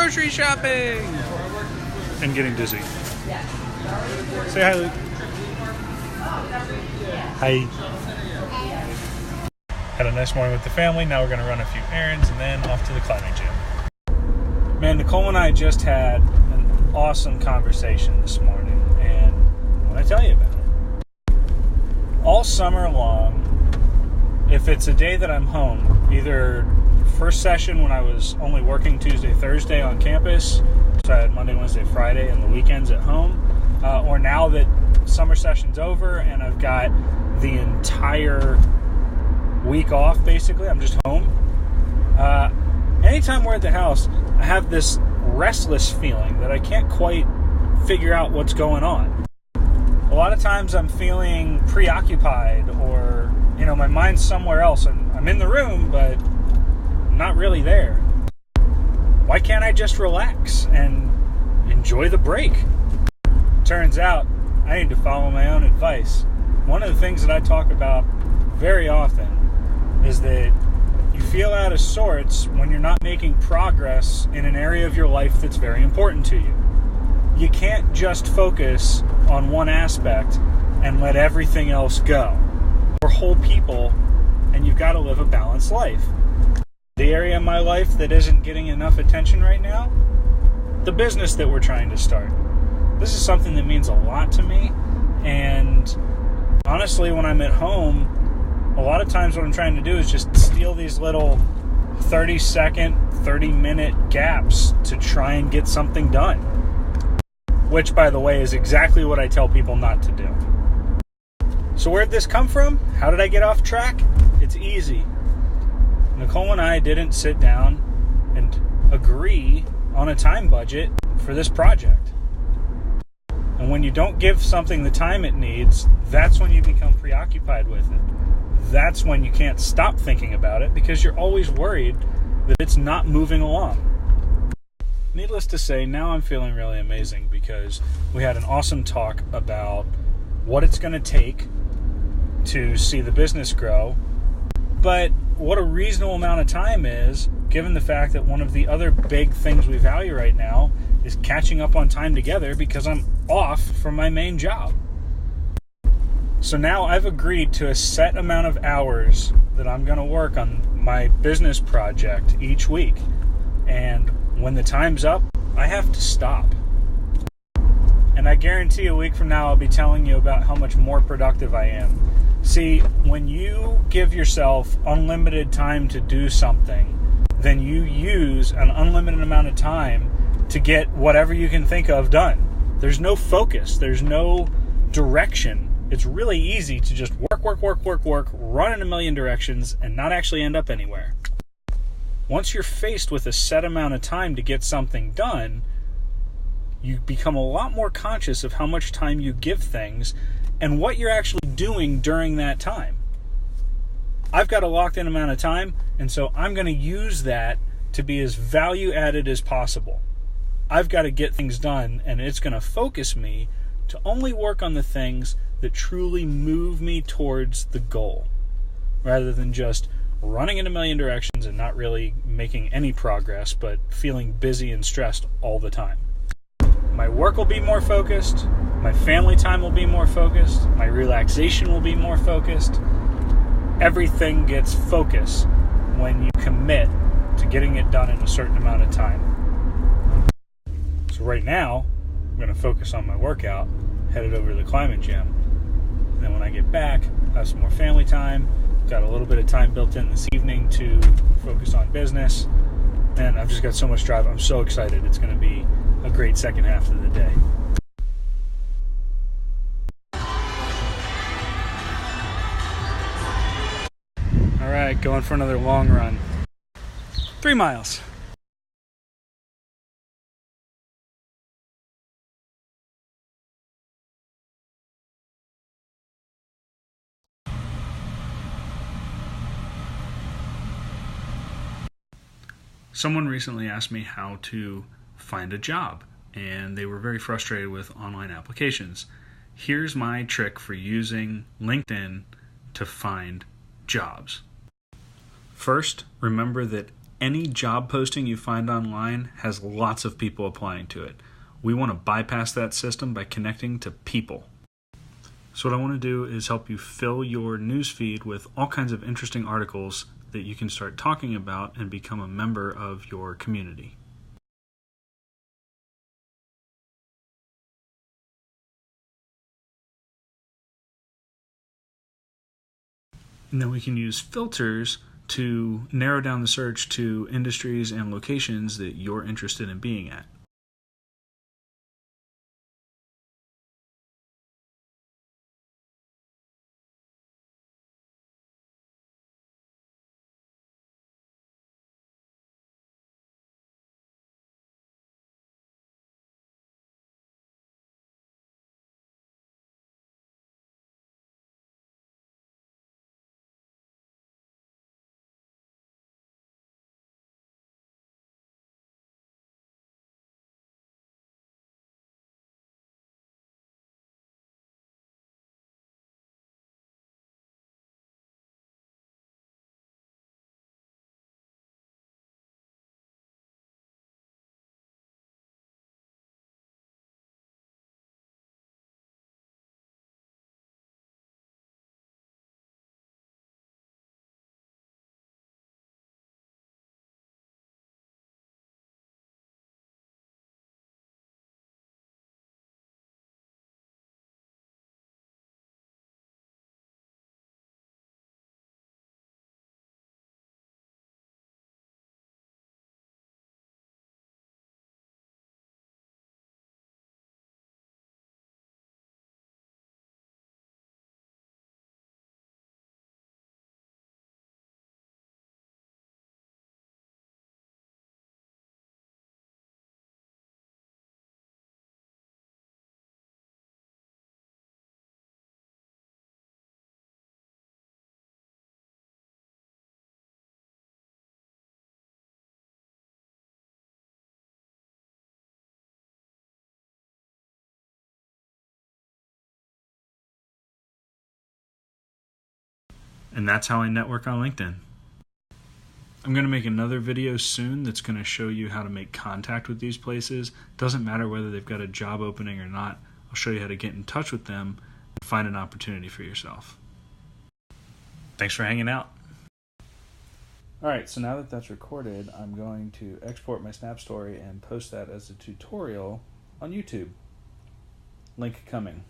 grocery shopping and getting dizzy. Say hi, Luke. Hi. Had a nice morning with the family. Now we're going to run a few errands and then off to the climbing gym. Man, Nicole and I just had an awesome conversation this morning, and I want to tell you about it. All summer long, if it's a day that I'm home, either first session when I was only working Tuesday, Thursday on campus, so I had Monday, Wednesday, Friday, and the weekends at home, or now that summer session's over and I've got the entire week off, basically, I'm just home. Anytime we're at the house, I have this restless feeling that I can't quite figure out what's going on. A lot of times I'm feeling preoccupied, or, my mind's somewhere else, and I'm in the room, but I'm not really there. Why can't I just relax and enjoy the break? Turns out I need to follow my own advice. One of the things that I talk about very often is that you feel out of sorts when you're not making progress in an area of your life that's very important to you. You can't just focus on one aspect and let everything else go. We're whole people, and you've got to live a balanced life. The area of my life that isn't getting enough attention right now, the business that we're trying to start. This is something that means a lot to me, and honestly, when I'm at home, a lot of times what I'm trying to do is just steal these little 30-second, 30-minute gaps to try and get something done. Which, by the way, is exactly what I tell people not to do. So where'd this come from? How did I get off track? It's easy. Nicole and I didn't sit down and agree on a time budget for this project. And when you don't give something the time it needs, that's when you become preoccupied with it. That's when you can't stop thinking about it because you're always worried that it's not moving along. Needless to say, now I'm feeling really amazing because we had an awesome talk about what it's going to take to see the business grow, but what a reasonable amount of time is, given the fact that one of the other big things we value right now is catching up on time together because I'm off from my main job. So now I've agreed to a set amount of hours that I'm going to work on my business project each week. And when the time's up, I have to stop. And I guarantee a week from now I'll be telling you about how much more productive I am. See, when you give yourself unlimited time to do something, then you use an unlimited amount of time to get whatever you can think of done. There's no focus. There's no direction. It's really easy to just work, run in a million directions, and not actually end up anywhere. Once you're faced with a set amount of time to get something done, you become a lot more conscious of how much time you give things and what you're actually doing during that time. I've got a locked in amount of time, and so I'm going to use that to be as value added as possible. I've got to get things done, and it's going to focus me to only work on the things that truly move me towards the goal, rather than just running in a million directions and not really making any progress, but feeling busy and stressed all the time. My work will be more focused, my family time will be more focused, my relaxation will be more focused. Everything gets focus when you commit to getting it done in a certain amount of time. So right now, I'm going to focus on my workout, headed over to the climbing gym. And then when I get back, I have some more family time. Got a little bit of time built in this evening to focus on business. And I've just got so much drive. I'm so excited. It's going to be a great second half of the day. All right, going for another long run. 3 miles. Someone recently asked me how to find a job, and they were very frustrated with online applications. Here's my trick for using LinkedIn to find jobs. First, remember that any job posting you find online has lots of people applying to it. We want to bypass that system by connecting to people. So what I want to do is help you fill your newsfeed with all kinds of interesting articles that you can start talking about and become a member of your community. And then we can use filters to narrow down the search to industries and locations that you're interested in being at. And that's how I network on LinkedIn. I'm going to make another video soon that's going to show you how to make contact with these places. Doesn't matter whether they've got a job opening or not. I'll show you how to get in touch with them and find an opportunity for yourself. Thanks for hanging out. Alright, so now that that's recorded, I'm going to export my Snap Story and post that as a tutorial on YouTube. Link coming.